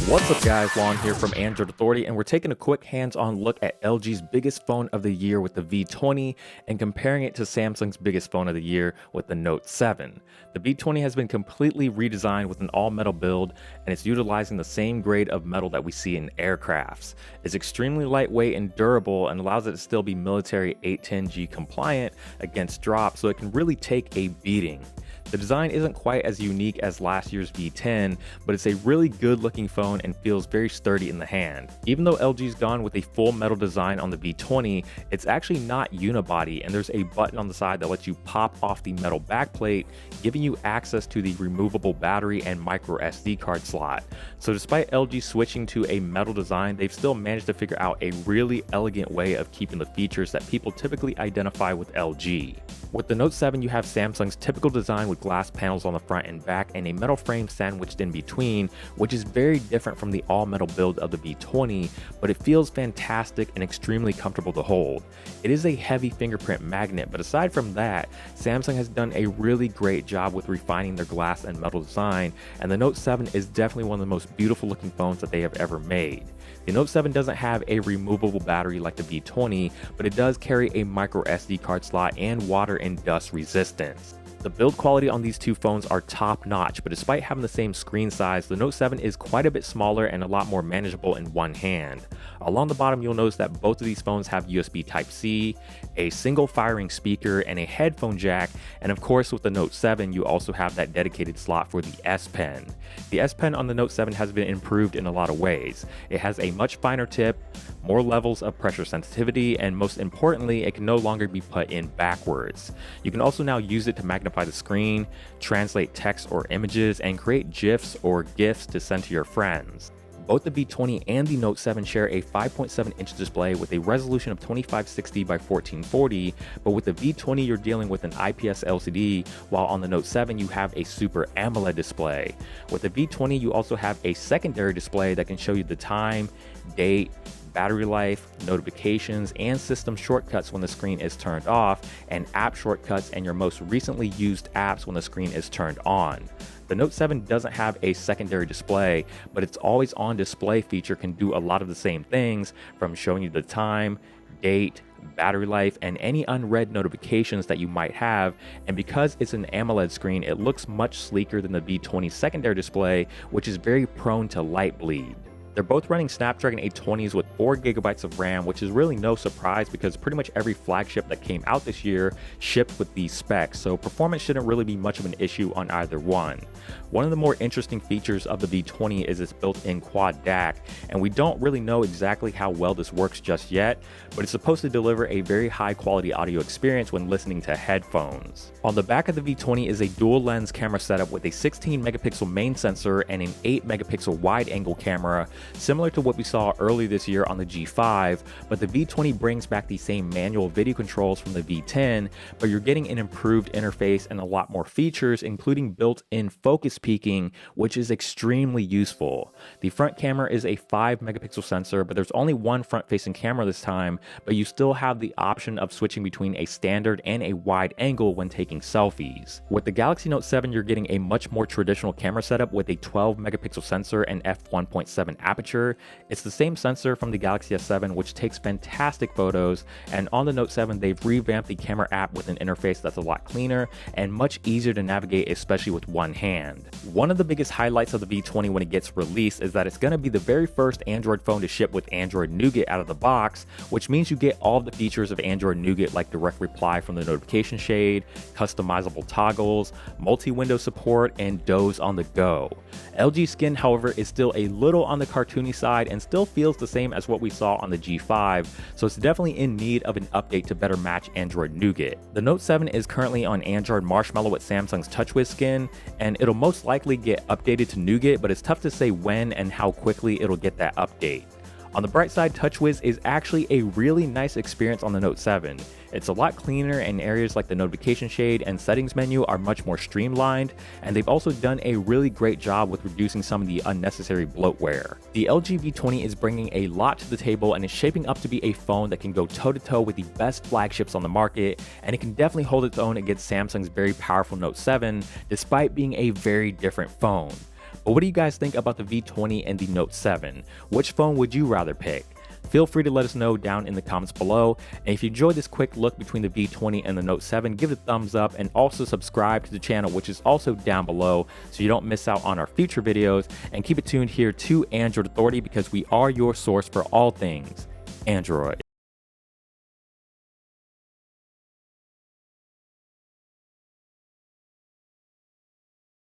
What's up guys, Lon here from Android Authority, and we're taking a quick hands-on look at LG's biggest phone of the year with the V20 and comparing it to Samsung's biggest phone of the year with the Note 7. The V20 has been completely redesigned with an all-metal build, and it's utilizing the same grade of metal that we see in aircrafts. It's extremely lightweight and durable and allows it to still be military 810G compliant against drop, so it can really take a beating. The design isn't quite as unique as last year's V10, but it's a really good looking phone and feels very sturdy in the hand. Even though LG's gone with a full metal design on the V20, it's actually not unibody, and there's a button on the side that lets you pop off the metal backplate, giving you access to the removable battery and micro SD card slot. So despite LG switching to a metal design, they've still managed to figure out a really elegant way of keeping the features that people typically identify with LG. With the Note 7, you have Samsung's typical design with glass panels on the front and back and a metal frame sandwiched in between, which is very different from the all-metal build of the V20, but it feels fantastic and extremely comfortable to hold. It is a heavy fingerprint magnet, but aside from that, Samsung has done a really great job with refining their glass and metal design, and the Note 7 is definitely one of the most beautiful looking phones that they have ever made. The Note 7 doesn't have a removable battery like the V20, but it does carry a micro SD card slot and water and dust resistance. The build quality on these two phones are top notch, but despite having the same screen size, the Note 7 is quite a bit smaller and a lot more manageable in one hand. Along the bottom, you'll notice that both of these phones have USB Type-C, a single firing speaker, and a headphone jack, and of course with the Note 7, you also have that dedicated slot for the S Pen. The S Pen on the Note 7 has been improved in a lot of ways. It has a much finer tip, more levels of pressure sensitivity, and most importantly, it can no longer be put in backwards. You can also now use it to magnify the screen, translate text or images, and create GIFs or GIFs to send to your friends. Both the V20 and the Note 7 share a 5.7-inch display with a resolution of 2560 by 1440, but with the V20 you're dealing with an IPS LCD, while on the Note 7 you have a Super AMOLED display. With the V20 you also have a secondary display that can show you the time, date, battery life, notifications, and system shortcuts when the screen is turned off, and app shortcuts and your most recently used apps when the screen is turned on. The Note 7 doesn't have a secondary display, but its always on display feature can do a lot of the same things, from showing you the time, date, battery life, and any unread notifications that you might have. And because it's an AMOLED screen, it looks much sleeker than the V20 secondary display, which is very prone to light bleed. They're both running Snapdragon 820s with 4GB of RAM, which is really no surprise because pretty much every flagship that came out this year shipped with these specs, so performance shouldn't really be much of an issue on either one. One of the more interesting features of the V20 is its built-in quad DAC, and we don't really know exactly how well this works just yet, but it's supposed to deliver a very high-quality audio experience when listening to headphones. On the back of the V20 is a dual-lens camera setup with a 16-megapixel main sensor and an 8-megapixel wide-angle camera, similar to what we saw early this year on the G5, but the V20 brings back the same manual video controls from the V10, but you're getting an improved interface and a lot more features, including built-in focus peaking, which is extremely useful. The front camera is a 5-megapixel sensor, but there's only one front-facing camera this time, but you still have the option of switching between a standard and a wide angle when taking selfies. With the Galaxy Note 7, you're getting a much more traditional camera setup with a 12-megapixel sensor and f1.7 aperture. It's the same sensor from the Galaxy S7, which takes fantastic photos, and on the Note 7 they've revamped the camera app with an interface that's a lot cleaner and much easier to navigate, especially with one hand. One of the biggest highlights of the V20 when it gets released is that it's going to be the very first Android phone to ship with Android Nougat out of the box, which means you get all of the features of Android Nougat like direct reply from the notification shade, customizable toggles, multi-window support, and doze on the go. LG skin, however, is still a little on the cartoony side and still feels the same as what we saw on the G5, so it's definitely in need of an update to better match Android Nougat. The Note 7 is currently on Android Marshmallow with Samsung's TouchWiz skin, and it'll most likely get updated to Nougat, but it's tough to say when and how quickly it'll get that update. On the bright side, TouchWiz is actually a really nice experience on the Note 7. It's a lot cleaner, and areas like the notification shade and settings menu are much more streamlined, and they've also done a really great job with reducing some of the unnecessary bloatware. The LG V20 is bringing a lot to the table and is shaping up to be a phone that can go toe-to-toe with the best flagships on the market, and it can definitely hold its own against Samsung's very powerful Note 7, despite being a very different phone. But what do you guys think about the V20 and the Note 7? Which phone would you rather pick? Feel free to let us know down in the comments below. And if you enjoyed this quick look between the V20 and the Note 7, give it a thumbs up and also subscribe to the channel, which is also down below, so you don't miss out on our future videos. And keep it tuned here to Android Authority, because we are your source for all things Android.